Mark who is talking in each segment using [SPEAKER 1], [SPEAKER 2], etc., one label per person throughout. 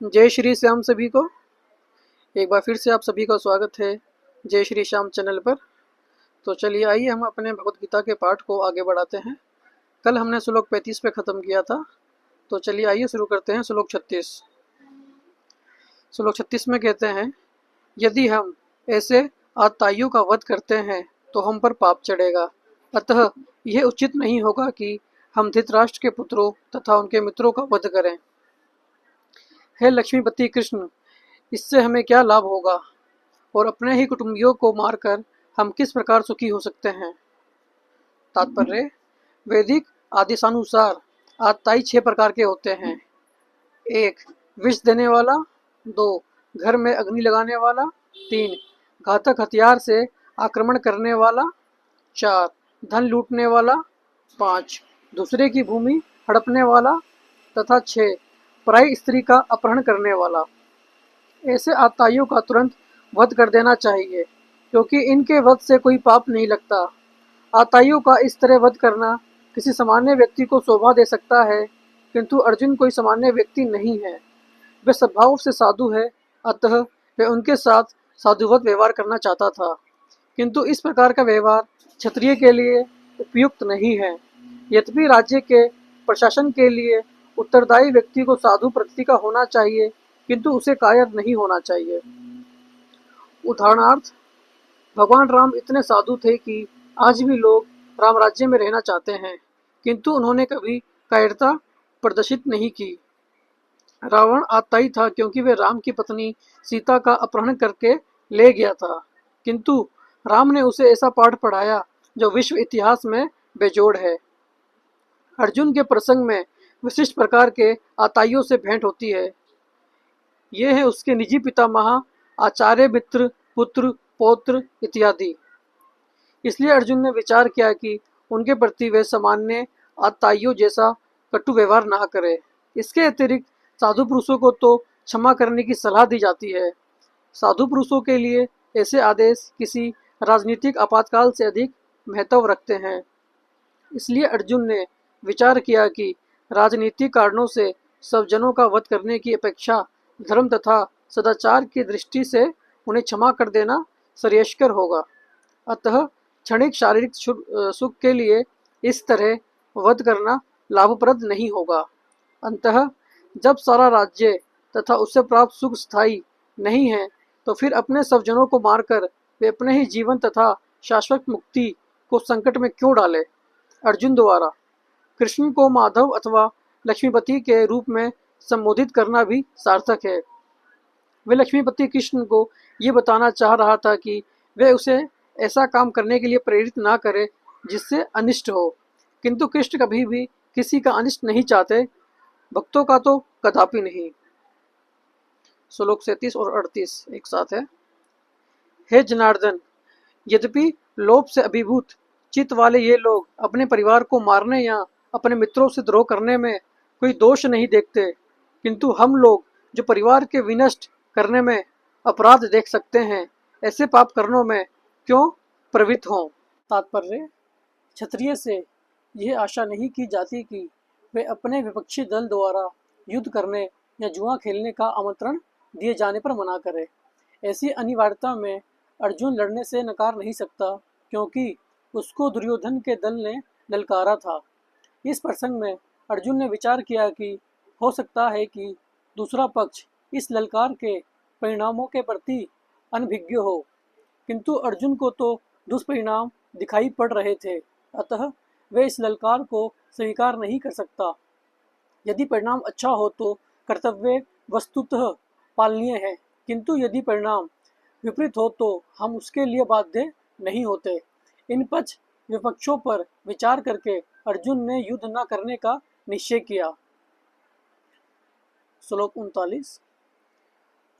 [SPEAKER 1] जय श्री श्याम सभी को। एक बार फिर से आप सभी का स्वागत है जय श्री श्याम चैनल पर। तो चलिए आइए हम अपने भगवत गीता के पाठ को आगे बढ़ाते हैं। कल हमने श्लोक 35 पे ख़त्म किया था, तो चलिए आइए शुरू करते हैं श्लोक 36। श्लोक 36 में कहते हैं, यदि हम ऐसे आताइयों का वध करते हैं तो हम पर पाप चढ़ेगा, अतः यह उचित नहीं होगा कि हम धृतराष्ट्र के पुत्रों तथा उनके मित्रों का वध करें। हे लक्ष्मीपति कृष्ण, इससे हमें क्या लाभ होगा और अपने ही कुटुंबियों को मारकर हम किस प्रकार सुखी हो सकते हैं। तात्पर्य, वैदिक आदेशानुसार आताई 6 प्रकार के होते हैं। 1. विष देने वाला। 2. घर में अग्नि लगाने वाला। 3. घातक हथियार से आक्रमण करने वाला। 4. धन लूटने वाला। 5. दूसरे की भूमि हड़पने वाला तथा 6. पराई स्त्री का अपहरण करने वाला। ऐसे आताइयों का तुरंत वध कर देना चाहिए, क्योंकि इनके वध से कोई पाप नहीं लगता। आताइयों का इस तरह वध करना किसी सामान्य व्यक्ति को शोभा दे सकता है, किंतु अर्जुन कोई सामान्य व्यक्ति नहीं है। वे स्वभाव से साधु है, अतः वे उनके साथ साधुवत व्यवहार करना चाहता था, किंतु इस प्रकार का व्यवहार क्षत्रिय के लिए उपयुक्त नहीं है। यद्यपि राज्य के प्रशासन के लिए उत्तरदायी व्यक्ति को साधु प्रकृति का होना चाहिए, किंतु उसे कायर नहीं होना चाहिए। उदाहरणार्थ, भगवान राम इतने साधु थे कि आज भी लोग राम राज्य में रहना चाहते हैं, किंतु उन्होंने कभी कायरता प्रदर्शित नहीं की। रावण आताई था क्योंकि वे राम की पत्नी सीता का अपहरण करके ले गया था, किंतु राम ने उसे ऐसा पाठ पढ़ाया जो विश्व इतिहास में बेजोड़ है। अर्जुन के प्रसंग में विशिष्ट प्रकार के आताइयों से भेंट होती है। ये है उसके निजी पितामह, आचार्य, मित्र, पुत्र, पौत्र इत्यादि। इसलिए अर्जुन ने विचार किया कि उनके प्रति वे सामान्य आताइयों जैसा कटु व्यवहार ना करे। इसके अतिरिक्त साधु पुरुषों को तो क्षमा करने की सलाह दी जाती है। साधु पुरुषों के लिए ऐसे आदेश किसी राजनीतिक आपातकाल से अधिक महत्व रखते हैं। इसलिए अर्जुन ने विचार किया कि राजनीतिक कारणों से सब जनों का वध करने की अपेक्षा धर्म तथा सदाचार की दृष्टि से उन्हें क्षमा कर देना श्रेयस्कर होगा। अतः क्षणिक शारीरिक सुख के लिए इस तरह वध करना लाभप्रद नहीं होगा। अंततः जब सारा राज्य तथा उससे प्राप्त सुख स्थायी नहीं है, तो फिर अपने सब जनों को मारकर वे अपने ही जीवन तथा शाश्वत मुक्ति को संकट में क्यों डाले। अर्जुन द्वारा कृष्ण को माधव अथवा लक्ष्मीपति के रूप में संबोधित करना भी सार्थक है। वे लक्ष्मीपति कृष्ण को ये बताना चाह रहा था कि वे उसे ऐसा काम करने के लिए प्रेरित ना करे जिससे अनिष्ट हो, किंतु कृष्ण कभी भी किसी का अनिष्ट नहीं चाहते, भक्तों का तो कदापि नहीं। श्लोक 37 और 38 एक साथ है। हे जनार्दन, यद्यपि लोभ से अभिभूत चित्त वाले ये लोग अपने परिवार को मारने या अपने मित्रों से द्रोह करने में कोई दोष नहीं देखते, किंतु हम लोग जो परिवार के विनष्ट करने में अपराध देख सकते हैं, ऐसे पाप कर्मों में क्यों प्रवृत्त हों। तात्पर्य, क्षत्रिय से यह आशा नहीं की जाती कि वे अपने विपक्षी दल द्वारा युद्ध करने या जुआ खेलने का आमंत्रण दिए जाने पर मना करें। ऐसी अनिवार्यता में अर्जुन लड़ने से नकार नहीं सकता, क्योंकि उसको दुर्योधन के दल ने ललकारा था। इस प्रसंग में अर्जुन ने विचार किया कि हो सकता है कि दूसरा पक्ष इस ललकार के परिणामों के प्रति अनभिज्ञ हो, किंतु अर्जुन को तो दुष्परिणाम दिखाई पड़ रहे थे, अतः वे इस ललकार को स्वीकार नहीं कर सकता। यदि परिणाम अच्छा हो तो कर्तव्य वस्तुतः पालनीय है, किंतु यदि परिणाम विपरीत हो तो हम उसके लिए बाध्य नहीं होते। इन पक्ष विपक्षों पर विचार करके अर्जुन ने युद्ध न करने का निश्चय किया। श्लोक 39।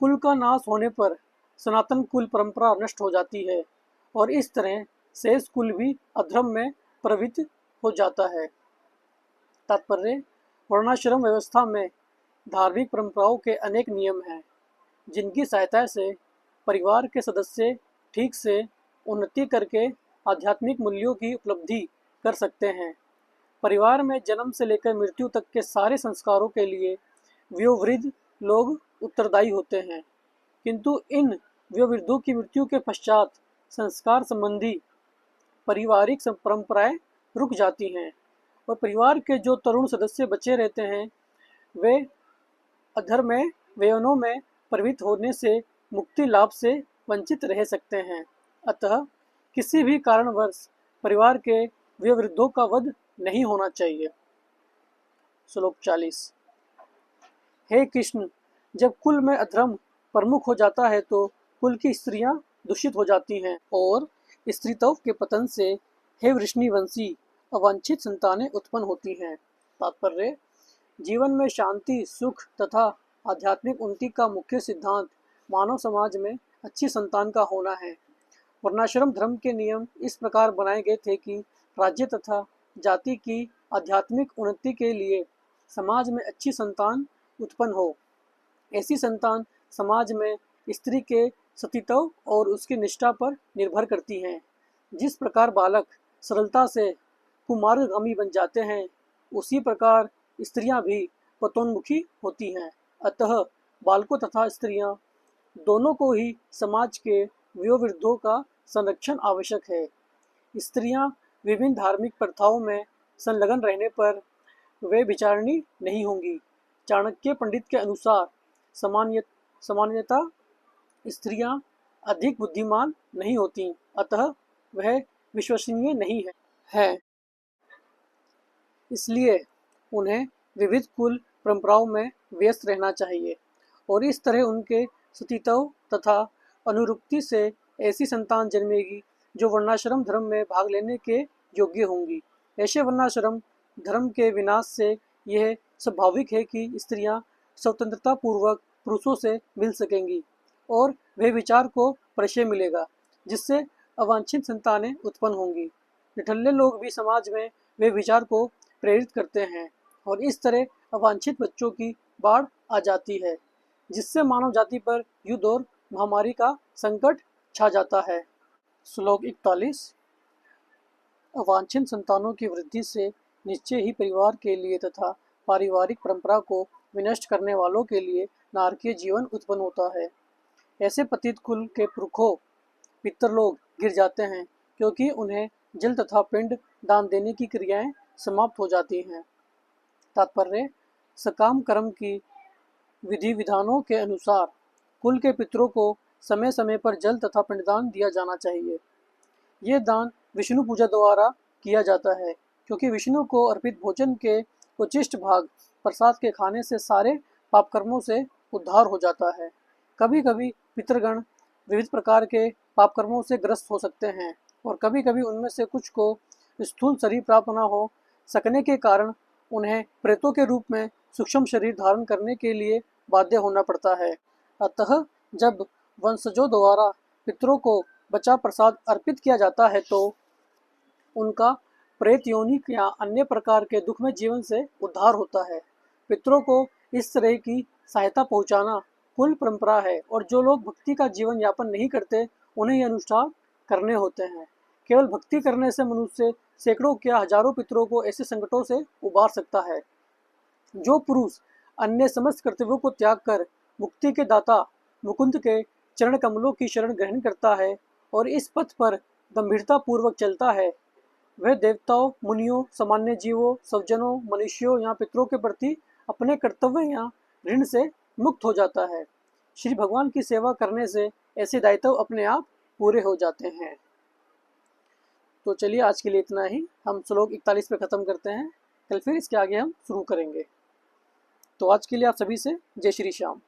[SPEAKER 1] कुल का नाश होने पर सनातन कुल परंपरा नष्ट हो जाती है, और इस तरह शेष कुल भी अधर्म में प्रवृत्त हो जाता है। तात्पर्य, वर्णाश्रम व्यवस्था में धार्मिक परंपराओं के अनेक नियम हैं, जिनकी सहायता से परिवार के सदस्य ठीक से उन्नति करके आध्यात्मिक मूल्यों की उपलब्धि कर सकते हैं। परिवार में जन्म से लेकर मृत्यु तक के सारे संस्कारों के लिए वयोवृद्ध लोग उत्तरदायी होते हैं। किंतु इन वयोवृद्धों की मृत्यु के पश्चात संस्कार संबंधी पारिवारिक परंपराएं रुक जाती हैं और परिवार के जो तरुण सदस्य बचे रहते हैं वे अधर्ममय व्यसनों में प्रवृत्त होने से मुक्ति लाभ से वंचित रह सकते हैं। अतः किसी भी कारणवश परिवार के वयोवृद्धों का वध नहीं होना चाहिए। श्लोक 40। हे कृष्ण, जब कुल में अधर्म प्रमुख हो जाता है तो कुल की स्त्रियां दूषित हो जाती हैं और स्त्रीत्व के पतन से हे वृष्णिवंशी अवांछित संतानें उत्पन्न होती हैं। तात्पर्य, जीवन में शांति, सुख तथा आध्यात्मिक उन्नति का मुख्य सिद्धांत मानव समाज में अच्छी संतान का होना है। वर्णाश्रम धर्म के नियम इस प्रकार बनाए गए थे कि राज्य तथा जाति की आध्यात्मिक उन्नति के लिए समाज में अच्छी संतान उत्पन्न हो। ऐसी संतान समाज में स्त्री के सतीत्व और उसकी निष्ठा पर निर्भर करती हैं। जिस प्रकार बालक सरलता से कुमार्गामी बन जाते हैं, उसी प्रकार स्त्रियां भी पतोन्मुखी होती हैं। अतः बालकों तथा स्त्रियां दोनों को ही समाज के वयोवृद्धों का संरक्षण आवश्यक है। स्त्रियां विभिन्न धार्मिक प्रथाओं में संलग्न रहने पर वे विचारणी नहीं होंगी। चाणक्य पंडित के अनुसार सामान्यतः स्त्रियां अधिक बुद्धिमान नहीं होती, अतः वह विश्वसनीय नहीं है। इसलिए उन्हें विविध कुल परंपराओं में व्यस्त रहना चाहिए और इस तरह उनके सतीत्व तथा अनुरुक्ति से ऐसी संतान जन्मेगी जो वर्णाश्रम धर्म में भाग लेने के योग्य होंगी। ऐसे वर्णाश्रम धर्म के विनाश से यह स्वाभाविक है कि स्त्रियां स्वतंत्रता पूर्वक पुरुषों से मिल सकेंगी और वे विचार को परिचय मिलेगा, जिससे अवांछित संतानें उत्पन्न होंगी। निठल्ले लोग भी समाज में वे विचार को प्रेरित करते हैं और इस तरह अवांछित बच्चों की बाढ़ आ जाती है, जिससे मानव जाति पर युद्ध और महामारी का संकट छा जाता है। श्लोक 41। अवांछित संतानों की वृद्धि से निश्चय ही परिवार के लिए तथा पारिवारिक परंपरा को विनष्ट करने वालों के लिए नारकीय जीवन उत्पन्न होता है। ऐसे पतित कुल के पुरखों पितृलोक गिर जाते हैं, क्योंकि उन्हें जल तथा पिंड दान देने की क्रियाएं समाप्त हो जाती हैं। तात्पर्य, सकाम कर्म की विधि विधानों के अनुसार कुल के पितरों को समय समय पर जल तथा पिंडदान दिया जाना चाहिए। ये दान विष्णु पूजा द्वारा किया जाता है, क्योंकि विष्णु को अर्पित भोजन के उचिष्ट भाग प्रसाद के खाने से सारे पाप कर्मों से उद्धार हो जाता है। कभी कभी पितृगण विविध प्रकार के पाप कर्मों से ग्रस्त हो सकते हैं और कभी कभी उनमें से कुछ को स्थूल शरीर प्राप्त न हो सकने के कारण उन्हें प्रेतों के रूप में सूक्ष्म शरीर धारण करने के लिए बाध्य होना पड़ता है। अतः जब वंशजों द्वारा पितरों को बचा प्रसाद अर्पित किया जाता है तो उनका प्रेत योनि या अन्य प्रकार के दुखमय जीवन से उद्धार होता है। पितरों को इस तरह की सहायता पहुंचाना कुल परंपरा है और जो लोग भक्ति का जीवन यापन नहीं करते उन्हें यह अनुष्ठान करने होते हैं। केवल भक्ति करने से मनुष्य सैकड़ों या हजारों पितरों को ऐसे संकटों से उबार सकता है। जो पुरुष अन्य समस्त कर्तव्यों को त्याग कर मुक्ति के दाता मुकुंद के चरण कमलों की शरण ग्रहण करता है और इस पथ पर गंभीरता पूर्वक चलता है, वह देवताओं, मुनियों, सामान्य जीवों, सज्जनों, मनुष्यों या पितरों के प्रति अपने कर्तव्य या ऋण से मुक्त हो जाता है। श्री भगवान की सेवा करने से ऐसे दायित्व अपने आप पूरे हो जाते हैं। तो चलिए आज के लिए इतना ही। हम श्लोक 41 पे ख़त्म करते हैं। कल फिर इसके आगे हम शुरू करेंगे। तो आज के लिए आप सभी से जय श्री श्याम।